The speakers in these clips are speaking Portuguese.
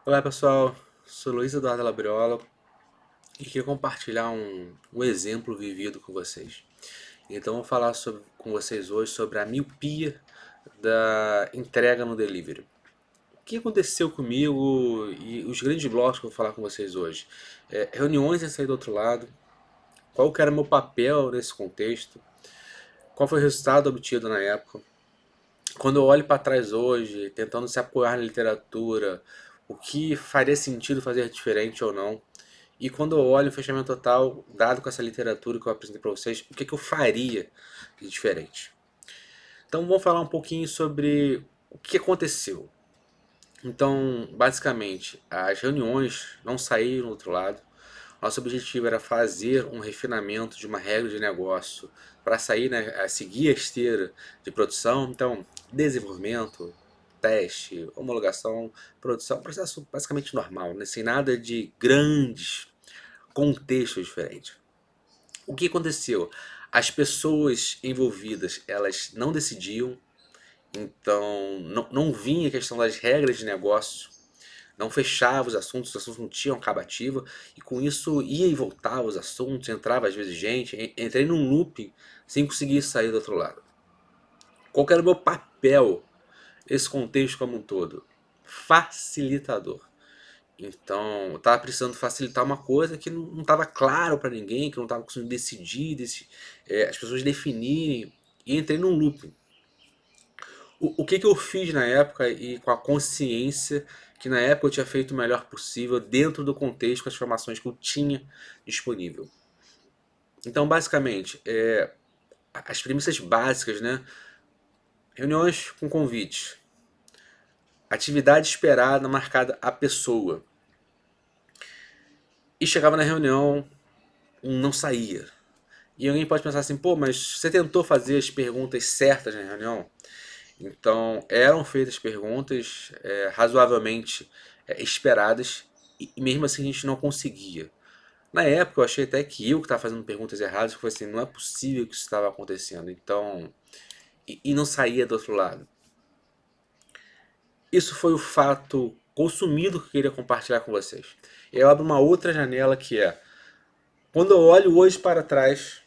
Olá pessoal, sou Luiz Eduardo Labriola e queria compartilhar um exemplo vivido com vocês. Então vou falar com vocês hoje sobre a miopia da entrega no delivery. O que aconteceu comigo e os grandes blocos que eu vou falar com vocês hoje? Reuniões em sair do outro lado, qual que era meu papel nesse contexto, qual foi o resultado obtido na época. Quando eu olho para trás hoje, tentando se apoiar na literatura, o que faria sentido fazer diferente ou não. E quando eu olho o fechamento total, dado com essa literatura que eu apresentei para vocês, o que, que eu faria de diferente? Então vamos falar um pouquinho sobre o que aconteceu. Então, basicamente, as reuniões não saíram do outro lado. Nosso objetivo era fazer um refinamento de uma regra de negócio para sair, né, a seguir a esteira de produção. Então, desenvolvimento, teste, homologação, produção, processo basicamente normal, né, sem nada de grandes contextos diferentes. O que aconteceu? As pessoas envolvidas, elas não decidiam, então não vinha a questão das regras de negócio, não fechava os assuntos não tinham acabativa, e com isso ia e voltava os assuntos, entrava às vezes gente, entrei num looping sem conseguir sair do outro lado. Qual que era o meu papel nesse contexto como um todo? Facilitador. Então, eu estava precisando facilitar uma coisa que não estava claro para ninguém, que eu não estava conseguindo decidir, as pessoas definirem, e entrei num looping. O que, que eu fiz na época e com a consciência que na época eu tinha feito o melhor possível dentro do contexto com as informações que eu tinha disponível. Então, basicamente, as premissas básicas, né? Reuniões com convites, atividade esperada marcada a pessoa. E chegava na reunião, não saía. E alguém pode pensar assim, pô, mas você tentou fazer as perguntas certas na reunião? Então, eram feitas perguntas razoavelmente esperadas e mesmo assim a gente não conseguia. Na época eu achei até que eu que estava fazendo perguntas erradas, porque assim, não é possível que isso estava acontecendo. Então, e não saía do outro lado. Isso foi o fato consumido que eu queria compartilhar com vocês. Eu abro uma outra janela que é, quando eu olho hoje para trás,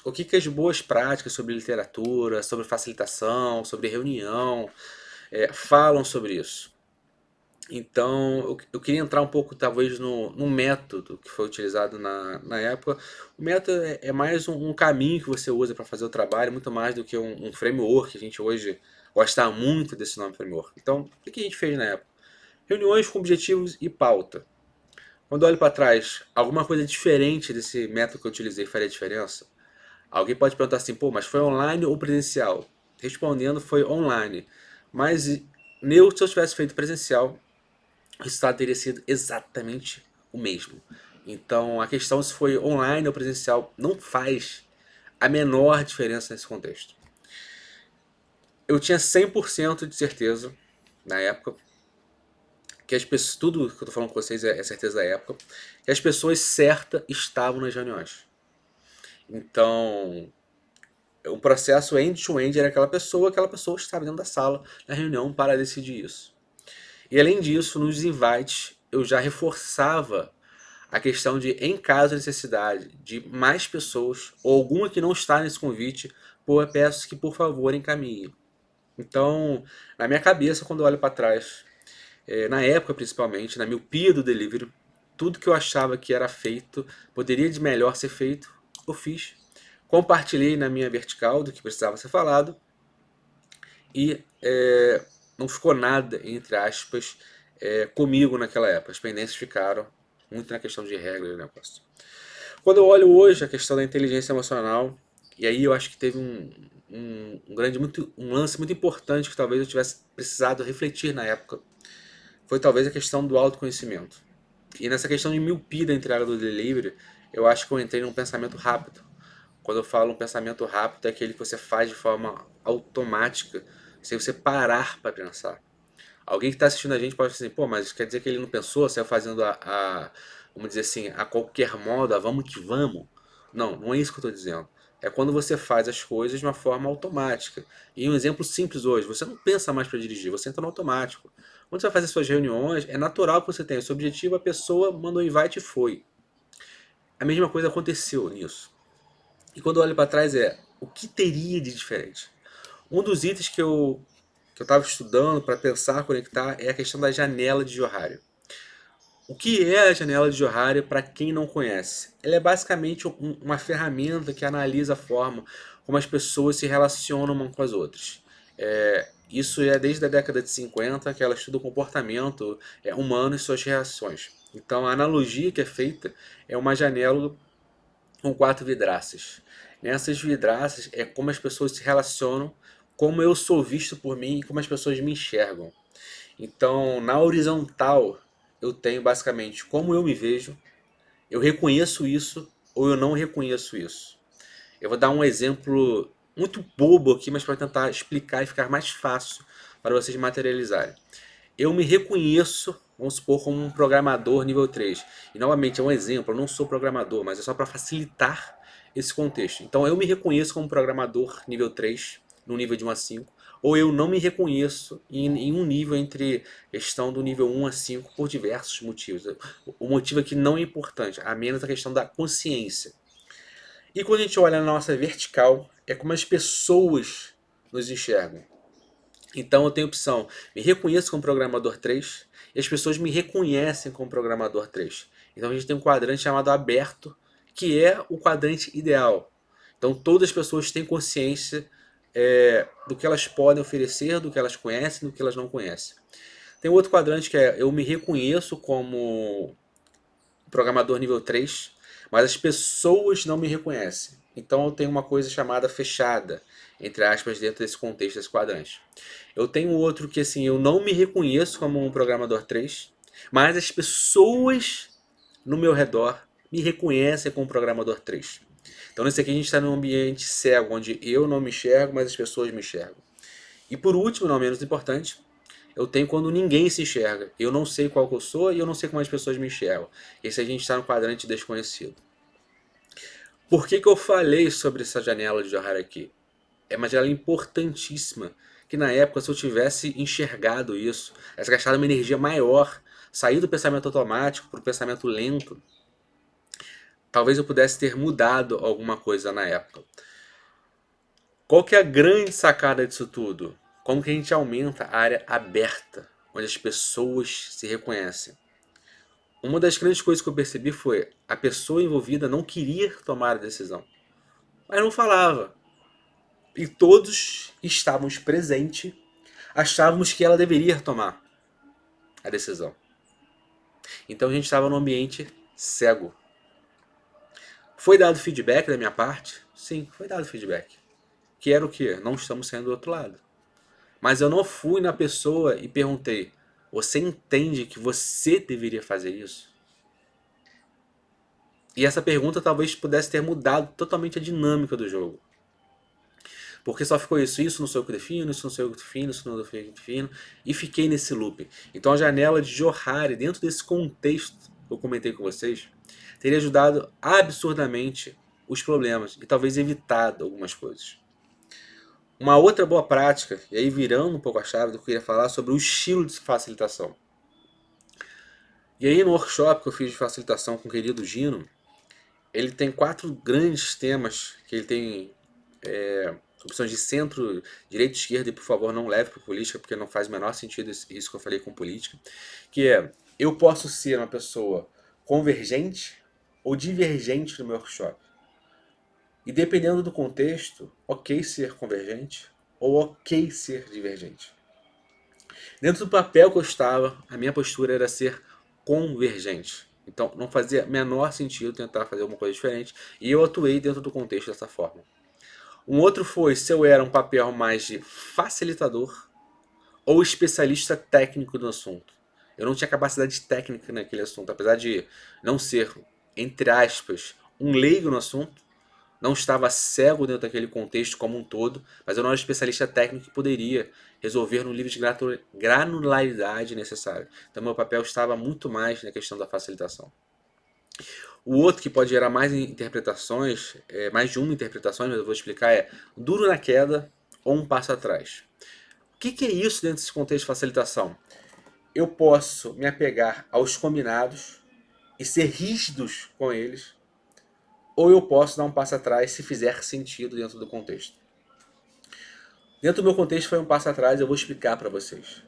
o que, que as boas práticas sobre literatura, sobre facilitação, sobre reunião, falam sobre isso. Então, eu queria entrar um pouco, talvez, no método que foi utilizado na época. O método é mais um caminho que você usa para fazer o trabalho, muito mais do que um framework. A gente hoje gosta muito desse nome framework. Então, o que a gente fez na época? Reuniões com objetivos e pauta. Quando eu olho para trás, alguma coisa diferente desse método que eu utilizei faria diferença? Alguém pode perguntar assim, pô, mas foi online ou presencial? Respondendo, foi online. Mas se eu tivesse feito presencial, o resultado teria sido exatamente o mesmo. Então, a questão se foi online ou presencial não faz a menor diferença nesse contexto. Eu tinha 100% de certeza, na época, que as pessoas, tudo que eu estou falando com vocês é certeza da época, que as pessoas certas estavam nas reuniões. Então, o processo end-to-end era aquela pessoa estava dentro da sala, na reunião, para decidir isso. E além disso, nos invites, eu já reforçava a questão de, em caso de necessidade de mais pessoas, ou alguma que não está nesse convite, pô, eu peço que por favor encaminhe. Então, na minha cabeça, quando eu olho para trás, na época principalmente, na miopia do delivery, tudo que eu achava que era feito, poderia de melhor ser feito, eu fiz. Compartilhei na minha vertical do que precisava ser falado e não ficou nada, entre aspas, comigo naquela época. As pendências ficaram muito na questão de regra do negócio. Quando eu olho hoje a questão da inteligência emocional, e aí eu acho que teve um lance muito importante que talvez eu tivesse precisado refletir na época, foi talvez a questão do autoconhecimento. E nessa questão de miopia da entrega do delivery, eu acho que eu entrei num pensamento rápido. Quando eu falo um pensamento rápido, é aquele que você faz de forma automática, sem você parar para pensar. Alguém que está assistindo a gente pode dizer assim, pô, mas quer dizer que ele não pensou, saiu fazendo vamos dizer assim, a qualquer modo, a vamos que vamos? Não, não é isso que eu estou dizendo. é quando você faz as coisas de uma forma automática. E um exemplo simples hoje, você não pensa mais para dirigir, você entra no automático. Quando você vai fazer suas reuniões, é natural que você tenha esse objetivo, a pessoa mandou invite e foi. A mesma coisa aconteceu nisso. E quando eu olho para trás o que teria de diferente? Um dos itens que eu estava estudando para pensar, conectar, é a questão da janela de Johari. O que é a janela de Johari para quem não conhece? Ela é basicamente uma ferramenta que analisa a forma como as pessoas se relacionam umas com as outras. Isso é desde a década de 50 que ela estuda o comportamento humano e suas reações. Então a analogia que é feita é uma janela com 4 vidraças. Nessas vidraças é como as pessoas se relacionam, como eu sou visto por mim e como as pessoas me enxergam. Então, na horizontal, eu tenho basicamente como eu me vejo, eu reconheço isso ou eu não reconheço isso. Eu vou dar um exemplo muito bobo aqui, mas para tentar explicar e ficar mais fácil para vocês materializarem. Eu me reconheço, vamos supor, como um programador nível 3. E novamente é um exemplo, eu não sou programador, mas é só para facilitar esse contexto. Então eu me reconheço como programador nível 3, no nível de 1 a 5, ou eu não me reconheço em um nível entre questão do nível 1 a 5 por diversos motivos. O motivo aqui não é importante, a menos a questão da consciência. E quando a gente olha na nossa vertical, é como as pessoas nos enxergam. Então eu tenho opção, me reconheço como programador 3 e as pessoas me reconhecem como programador 3. Então a gente tem um quadrante chamado aberto, que é o quadrante ideal. Então todas as pessoas têm consciência do que elas podem oferecer, do que elas conhecem, do que elas não conhecem. Tem outro quadrante que é eu me reconheço como programador nível 3, mas as pessoas não me reconhecem. Então eu tenho uma coisa chamada fechada, entre aspas, dentro desse contexto, desse quadrante. Eu tenho outro que assim, eu não me reconheço como um programador 3, mas as pessoas no meu redor me reconhecem como programador 3. Então nesse aqui a gente está num ambiente cego, onde eu não me enxergo, mas as pessoas me enxergam. E por último, não menos importante, eu tenho quando ninguém se enxerga. Eu não sei qual que eu sou e eu não sei como as pessoas me enxergam. Esse a gente está no quadrante desconhecido. Por que eu falei sobre essa janela de Johari aqui? É uma janela importantíssima, que na época, se eu tivesse enxergado isso, tivesse gastado uma energia maior, sair do pensamento automático para o pensamento lento, talvez eu pudesse ter mudado alguma coisa na época. Qual que é a grande sacada disso tudo? Como que a gente aumenta a área aberta, onde as pessoas se reconhecem? Uma das grandes coisas que eu percebi foi a pessoa envolvida não queria tomar a decisão, mas não falava. E todos estávamos presentes, achávamos que ela deveria tomar a decisão. Então a gente estava num ambiente cego. Foi dado feedback da minha parte? Sim, foi dado feedback. Que era o quê? Não estamos saindo do outro lado. Mas eu não fui na pessoa e perguntei: você entende que você deveria fazer isso? E essa pergunta talvez pudesse ter mudado totalmente a dinâmica do jogo. Porque só ficou isso não sou eu que defino, isso não sou eu que defino, isso não sou eu que defino, e fiquei nesse loop. Então a janela de Johari, dentro desse contexto que eu comentei com vocês, teria ajudado absurdamente os problemas e talvez evitado algumas coisas. Uma outra boa prática, e aí virando um pouco a chave do que eu queria falar sobre o estilo de facilitação. E aí no workshop que eu fiz de facilitação com o querido Gino, ele tem 4 grandes temas que ele tem opções de centro, direita e esquerda, e por favor não leve para política, porque não faz o menor sentido isso que eu falei com política, que é, eu posso ser uma pessoa convergente ou divergente no meu workshop. E dependendo do contexto, ok ser convergente ou ok ser divergente. Dentro do papel que eu estava, a minha postura era ser convergente. Então não fazia menor sentido tentar fazer alguma coisa diferente, e eu atuei dentro do contexto dessa forma. Um outro foi se eu era um papel mais de facilitador ou especialista técnico do assunto. Eu não tinha capacidade técnica naquele assunto, apesar de não ser, entre aspas, um leigo no assunto, não estava cego dentro daquele contexto como um todo, mas eu não era especialista técnico que poderia resolver no nível de granularidade necessário. Então meu papel estava muito mais na questão da facilitação. O outro que pode gerar mais interpretações, mais de uma interpretação, mas eu vou explicar, é duro na queda ou um passo atrás. O que é isso dentro desse contexto de facilitação? Eu posso me apegar aos combinados e ser rígidos com eles, ou eu posso dar um passo atrás se fizer sentido dentro do contexto. Dentro do meu contexto foi um passo atrás, eu vou explicar para vocês.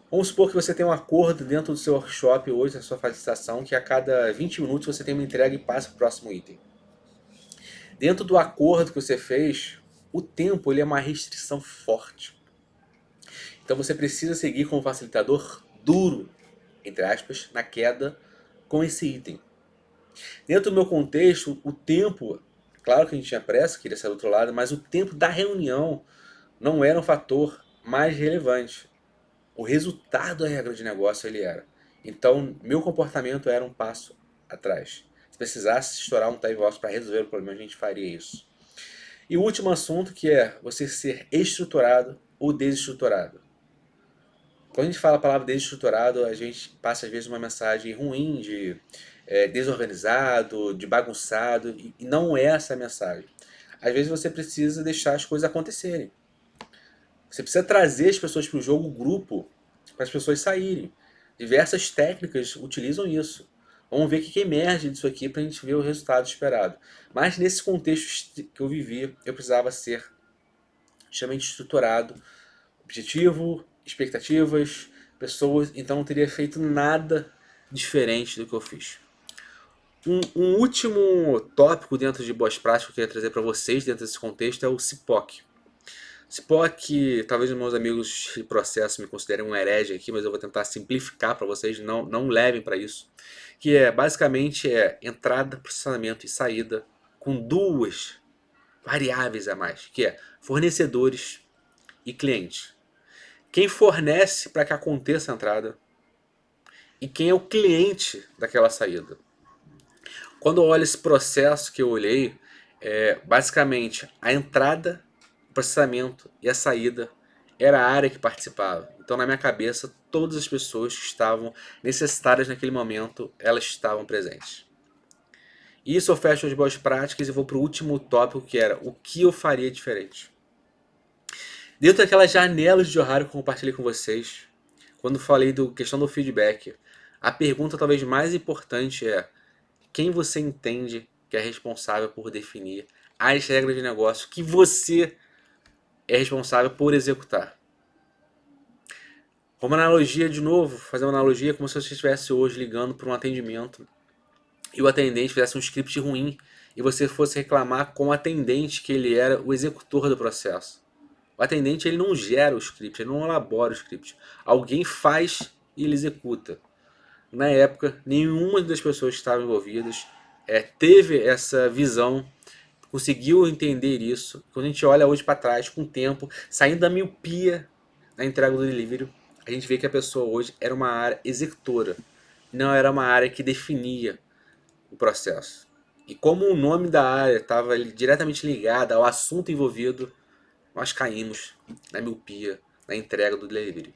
Vamos supor que você tem um acordo dentro do seu workshop hoje, da sua facilitação, que a cada 20 minutos você tem uma entrega e passa para o próximo item. Dentro do acordo que você fez, o tempo ele é uma restrição forte. Então você precisa seguir com o facilitador duro, entre aspas, na queda com esse item. Dentro do meu contexto, o tempo, claro que a gente tinha pressa, queria sair do outro lado, mas o tempo da reunião não era um fator mais relevante. O resultado da regra de negócio ele era. Então, meu comportamento era um passo atrás. Se precisasse estourar um time box para resolver o problema, a gente faria isso. E o último assunto que é você ser estruturado ou desestruturado. Quando a gente fala a palavra desestruturado, a gente passa às vezes uma mensagem ruim de desorganizado, de bagunçado, e não é essa a mensagem. Às vezes você precisa deixar as coisas acontecerem. Você precisa trazer as pessoas para o jogo grupo, para as pessoas saírem. Diversas técnicas utilizam isso. Vamos ver o que emerge disso aqui para a gente ver o resultado esperado. Mas nesse contexto que eu vivi, eu precisava ser extremamente estruturado, objetivo, expectativas, pessoas, então não teria feito nada diferente do que eu fiz. Um último tópico dentro de boas práticas que eu queria trazer para vocês dentro desse contexto é o CIPOC. CIPOC, talvez os meus amigos de processo me considerem um herege aqui, mas eu vou tentar simplificar para vocês, não levem para isso. Que é basicamente entrada, processamento e saída com duas variáveis a mais, que é fornecedores e clientes. Quem fornece para que aconteça a entrada e quem é o cliente daquela saída. Quando eu olho esse processo que eu olhei, basicamente a entrada, o processamento e a saída era a área que participava. Então na minha cabeça todas as pessoas que estavam necessitadas naquele momento, elas estavam presentes. E isso eu fecho as boas práticas e vou para o último tópico que era o que eu faria diferente. Dentro daquelas janelas de horário que eu compartilhei com vocês, quando falei da questão do feedback, a pergunta talvez mais importante é quem você entende que é responsável por definir as regras de negócio que você é responsável por executar. Uma analogia de novo, fazer uma analogia como se você estivesse hoje ligando para um atendimento e o atendente fizesse um script ruim e você fosse reclamar com o atendente que ele era o executor do processo. O atendente ele não gera o script, ele não elabora o script. Alguém faz e ele executa. Na época, nenhuma das pessoas que estavam envolvidas teve essa visão, conseguiu entender isso. Quando a gente olha hoje para trás, com o tempo, saindo da miopia na entrega do delivery, a gente vê que a pessoa hoje era uma área executora, não era uma área que definia o processo. E como o nome da área estava diretamente ligado ao assunto envolvido, nós caímos na miopia, na entrega do delivery.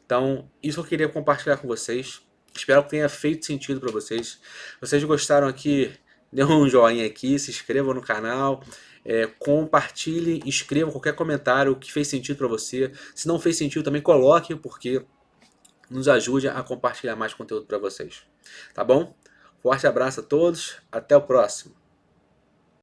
Então, isso eu queria compartilhar com vocês. Espero que tenha feito sentido para vocês. Se vocês gostaram aqui, dê um joinha aqui, se inscrevam no canal, compartilhem, escrevam qualquer comentário que fez sentido para você. Se não fez sentido, também coloque, porque nos ajude a compartilhar mais conteúdo para vocês. Tá bom? Forte abraço a todos, até o próximo.